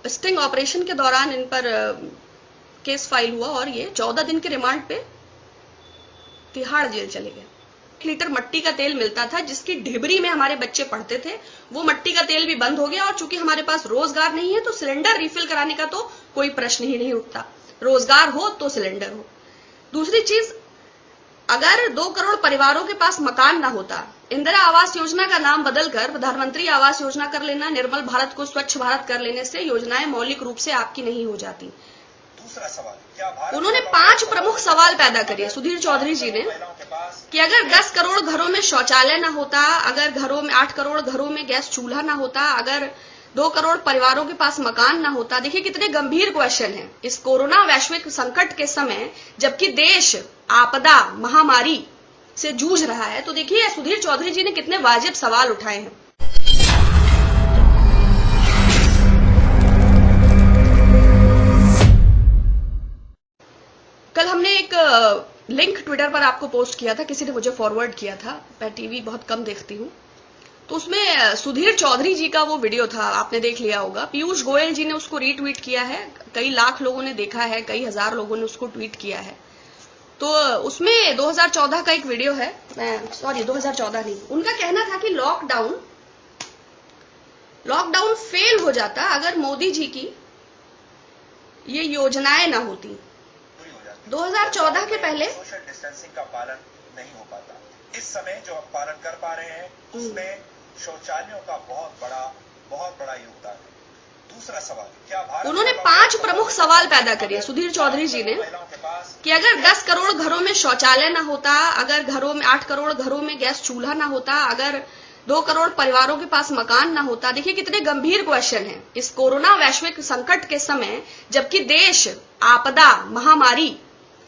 Sting operation के दौरान इन पर केस फाइल हुआ और ये 14 दिन के रिमांड पे तिहाड़ जेल चले गए। 1 लीटर मट्टी का तेल मिलता था जिसकी ढिबरी में हमारे बच्चे पढ़ते थे, वो मट्टी का तेल भी बंद हो गया और चूंकि हमारे पास रोजगार नहीं है तो सिलेंडर रिफिल कराने का तो कोई प्रश्न ही नहीं उठता। रोजगार हो तो सिलेंडर हो। दूसरी चीज, अगर 2 करोड़ परिवारों के पास मकान ना होता, इंदिरा आवास योजना का नाम बदलकर प्रधानमंत्री आवास योजना कर लेना, निर्मल भारत को स्वच्छ भारत कर लेने से योजनाएं मौलिक रूप से आपकी नहीं हो जाती। दूसरा सवाल, क्या उन्होंने 5 प्रमुख सवाल पैदा करे सुधीर चौधरी जी ने कि अगर 10 करोड़ घरों में शौचालय ना होता, अगर घरों में 8 करोड़ घरों में गैस चूल्हा ना होता, अगर 2 करोड़ परिवारों के पास मकान ना होता। देखिए कितने गंभीर क्वेश्चन हैं इस कोरोना वैश्विक संकट के समय, जबकि देश आपदा महामारी से जूझ रहा है। तो देखिए सुधीर चौधरी जी ने कितने वाजिब सवाल उठाए हैं। कल हमने एक लिंक ट्विटर पर आपको पोस्ट किया था, किसी ने मुझे फॉरवर्ड किया था। मैं टीवी बहुत कम देखती हूँ, तो उसमें सुधीर चौधरी जी का वो वीडियो था, आपने देख लिया होगा। पीयूष गोयल जी ने उसको रीट्वीट किया है, कई लाख लोगों ने देखा है, कई हजार लोगों ने उसको ट्वीट किया है। तो उसमें 2014 का एक वीडियो है, 2014 नहीं, उनका कहना था कि लॉकडाउन फेल हो जाता अगर मोदी जी की ये योजनाएं ना होती। 2014 के पहले सोशल डिस्टेंसिंग का पालन नहीं हो पाता। इस समय जो हम पालन कर पा रहे हैं उसमें शौचालयों का बहुत बड़ा योगदान है। दूसरा सवाल, क्या भारत उन्होंने 5 प्रमुख सवाल पैदा करे सुधीर चौधरी जी ने कि अगर 10 करोड़ घरों में शौचालय ना होता, अगर घरों में 8 करोड़ घरों में गैस चूल्हा ना होता, अगर 2 करोड़ परिवारों के पास मकान ना होता। देखिए कितने गंभीर क्वेश्चन हैं इस कोरोना वैश्विक संकट के समय, जबकि देश आपदा महामारी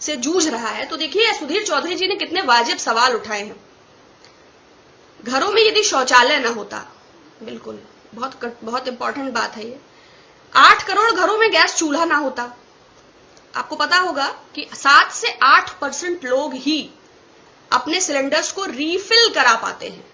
से जूझ रहा है। तो देखिए सुधीर चौधरी जी ने कितने वाजिब सवाल उठाए हैं। घरों में यदि शौचालय ना होता, बिल्कुल बहुत इंपॉर्टेंट बात है ये। 8 करोड़ घरों में गैस चूल्हा ना होता। आपको पता होगा कि 7 से 8% लोग ही अपने सिलेंडर्स को रीफिल करा पाते हैं।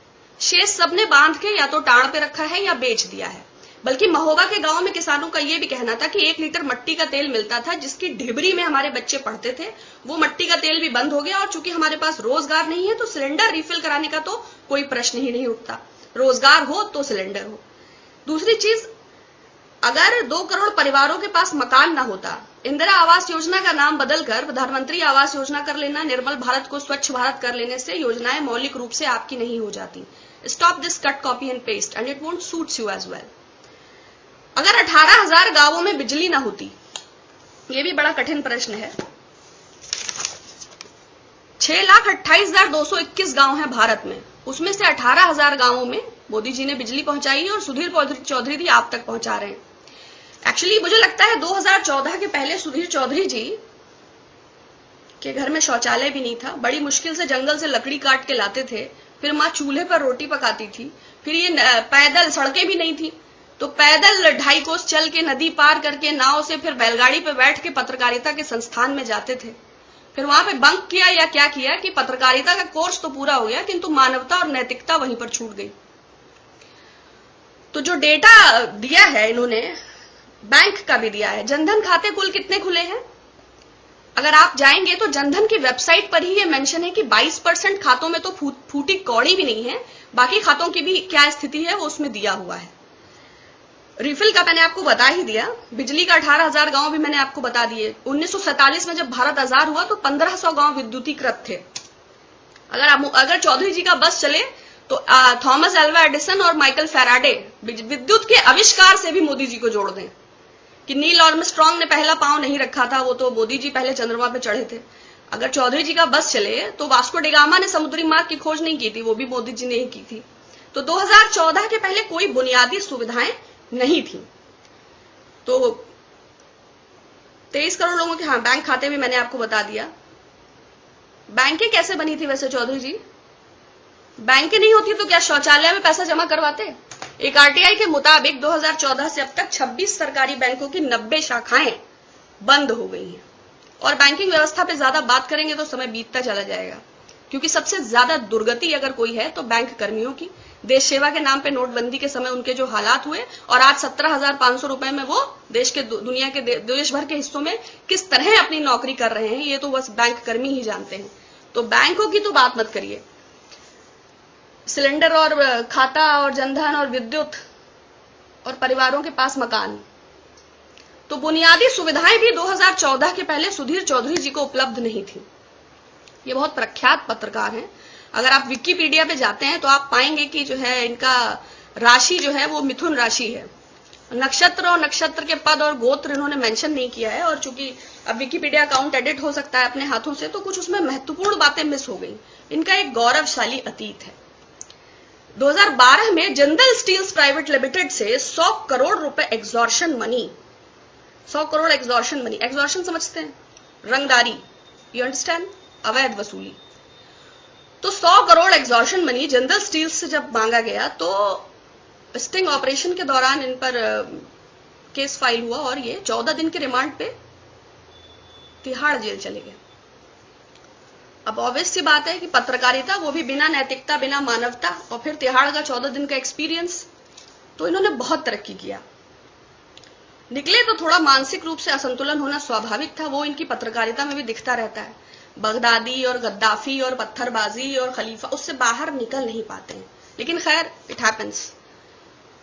शेष सबने बांध के या तो टाड़ पे रखा है या बेच दिया है। बल्कि महोबा के गांव में किसानों का यह भी कहना था कि 1 लीटर मट्टी का तेल मिलता था जिसकी ढिबरी में हमारे बच्चे पढ़ते थे, वो मट्टी का तेल भी बंद हो गया और चूंकि हमारे पास रोजगार नहीं है तो सिलेंडर रिफिल कराने का तो कोई प्रश्न ही नहीं उठता। रोजगार हो तो सिलेंडर हो। दूसरी चीज, अगर 2 करोड़ परिवारों के पास मकान ना होता, इंदिरा आवास योजना का नाम बदलकर प्रधानमंत्री आवास योजना कर लेना, निर्मल भारत को स्वच्छ भारत कर लेने से योजनाएं मौलिक रूप से आपकी नहीं हो जाती। Stop this cut copy and paste and it won't suits you as well. अगर 18,000 गांवों में बिजली ना होती, यह भी बड़ा कठिन प्रश्न है। 6,28,221 गांव हैं भारत में, उसमें से 18,000 गांवों में मोदी जी ने बिजली पहुंचाई है और सुधीर चौधरी जी आप तक पहुंचा रहे हैं। एक्चुअली मुझे लगता है 2014 के पहले सुधीर चौधरी जी के घर में शौचालय भी नहीं था। बड़ी मुश्किल से जंगल से लकड़ी काट के लाते थे, फिर माँ चूल्हे पर रोटी पकाती थी, फिर ये पैदल, सड़कें भी नहीं थी तो पैदल 2.5 कोस चल के नदी पार करके नाव से फिर बैलगाड़ी पे बैठ के पत्रकारिता के संस्थान में जाते थे। फिर वहां पे बंक किया या क्या किया कि पत्रकारिता का कोर्स तो पूरा हो गया किंतु मानवता और नैतिकता वहीं पर छूट गई। तो जो डेटा दिया है इन्होंने, बैंक का भी दिया है। जनधन खाते कुल कितने खुले हैं? अगर आप जाएंगे तो जनधन की वेबसाइट पर ही ये मेंशन है कि 22% खातों में तो फूटी कौड़ी भी नहीं है, बाकी खातों की भी क्या स्थिति है वो उसमें दिया हुआ है। रिफिल का मैंने आपको बता ही दिया। बिजली का 18,000 गांव भी मैंने आपको बता दिए। 1947 में जब भारत आजाद हुआ तो 1500 गांव विद्युतीकृत थे। अगर चौधरी जी का बस चले तो थॉमस एल्वा एडिसन और माइकल फैराडे विद्युत के आविष्कार से भी मोदी जी को जोड़ दें कि नील आर्मस्ट्रांग ने पहला पांव नहीं रखा था, वो तो मोदी जी पहले चंद्रमा पे चढ़े थे। अगर चौधरी जी का बस चले तो वास्को डिगामा ने समुद्री मार्ग की खोज नहीं की थी, वो भी मोदी जी ने ही की थी। तो 2014 के पहले कोई बुनियादी सुविधाएं नहीं थी। तो 23 करोड़ लोगों के बैंक खाते भी मैंने आपको बता दिया। बैंकें कैसे बनी थी वैसे चौधरी जी? बैंकें नहीं होती तो क्या शौचालय में पैसा जमा करवाते? एक आरटीआई के मुताबिक 2014 से अब तक 26 सरकारी बैंकों की 90 शाखाएं बंद हो गई हैं। और बैंकिंग व्यवस्था पे ज्यादा बात करेंगे तो समय बीतता चला जाएगा, क्योंकि सबसे ज्यादा दुर्गति अगर कोई है तो बैंक कर्मियों की, देश सेवा के नाम पे नोटबंदी के समय उनके जो हालात हुए, और आज 17,500 रुपए में वो देश के दुनिया के देश भर के हिस्सों में किस तरह अपनी नौकरी कर रहे हैं, ये तो बस बैंक कर्मी ही जानते हैं। तो बैंकों की तो बात मत करिए, सिलेंडर और खाता और जनधन और विद्युत और परिवारों के पास मकान, तो बुनियादी सुविधाएं भी 2014 के पहले सुधीर चौधरी जी को उपलब्ध नहीं थी। ये बहुत प्रख्यात पत्रकार हैं। अगर आप विकिपीडिया पे जाते हैं तो आप पाएंगे कि जो है इनका राशि जो है वो मिथुन राशि है। नक्षत्र और नक्षत्र के पद और गोत्र इन्होंने मेंशन नहीं किया है, और चूंकि अब विकिपीडिया अकाउंट एडिट हो सकता है अपने हाथों से, तो कुछ उसमें महत्वपूर्ण बातें मिस हो गई। इनका एक गौरवशाली अतीत है। 2012 में जिंदल स्टील्स प्राइवेट लिमिटेड से 100 करोड़ रुपए extortion money, 100 crore extortion money, extortion समझते हैं, रंगदारी, यू अंडरस्टैंड, अवैध वसूली। तो 100 crore extortion money Jindal steels से जब मांगा गया तो स्टिंग ऑपरेशन के दौरान इन पर केस फाइल हुआ और ये 14 दिन के रिमांड पे तिहाड़ जेल चले गए। अब ऑब्वियस सी बात है कि पत्रकारिता, वो भी बिना नैतिकता, बिना मानवता, और फिर तिहाड़ का 14 दिन का एक्सपीरियंस, तो इन्होंने बहुत तरक्की किया। निकले तो थोड़ा मानसिक रूप से असंतुलन होना स्वाभाविक था, वो इनकी पत्रकारिता में भी दिखता रहता है। बगदादी और गद्दाफी और पत्थरबाजी और खलीफा, उससे बाहर निकल नहीं पाते हैं, लेकिन खैर इट हैपेंस।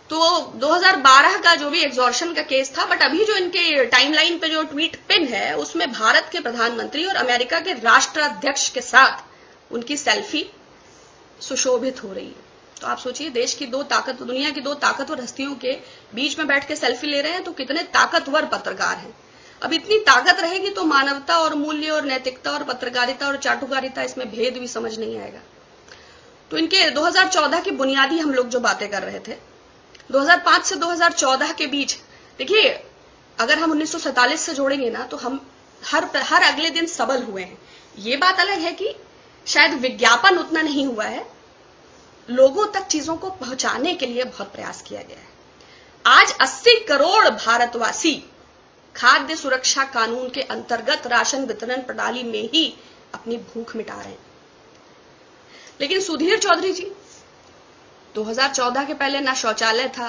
तो 2012 का जो भी एग्जॉर्शन का केस था, बट अभी जो इनके टाइमलाइन पे जो ट्वीट पिन है उसमें भारत के प्रधानमंत्री और अमेरिका के राष्ट्राध्यक्ष के साथ उनकी सेल्फी सुशोभित हो रही है। तो आप सोचिए, देश की दुनिया की दो ताकतवर हस्तियों के बीच में बैठ के सेल्फी ले रहे हैं, तो कितने ताकतवर पत्रकार हैं। अब इतनी ताकत रहेगी तो मानवता और मूल्य और नैतिकता और पत्रकारिता और चाटुकारिता, इसमें भेद भी समझ नहीं आएगा। तो इनके 2014 की बुनियादी हम लोग जो बातें कर रहे थे, 2005 से 2014 के बीच, देखिए अगर हम 1947 से जोड़ेंगे ना तो हम हर अगले दिन सबल हुए हैं। ये बात अलग है कि शायद विज्ञापन उतना नहीं हुआ है, लोगों तक चीजों को पहुंचाने के लिए बहुत प्रयास किया गया है। आज 80 करोड़ भारतवासी खाद्य सुरक्षा कानून के अंतर्गत राशन वितरण प्रणाली में ही अपनी भूख मिटा रहे हैं। लेकिन सुधीर चौधरी जी, 2014 के पहले ना शौचालय था,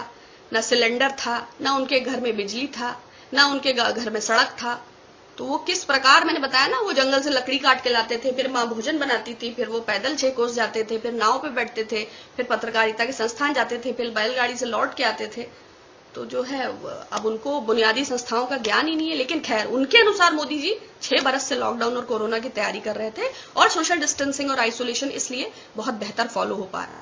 ना सिलेंडर था, ना उनके घर में बिजली था, ना उनके घर में सड़क था। तो वो किस प्रकार, मैंने बताया ना, वो जंगल से लकड़ी काट के लाते थे, फिर मां भोजन बनाती थी, फिर वो पैदल 6 कोस जाते थे, फिर नाव पे बैठते थे, फिर पत्रकारिता के संस्थान जाते थे, फिर बैलगाड़ी से लौट के आते थे। तो जो है अब उनको बुनियादी संस्थाओं का ज्ञान ही नहीं है। लेकिन खैर, उनके अनुसार मोदी जी 6 बरस से लॉकडाउन और कोरोना की तैयारी कर रहे थे, और सोशल डिस्टेंसिंग और आइसोलेशन इसलिए बहुत बेहतर फॉलो हो पा रहा है।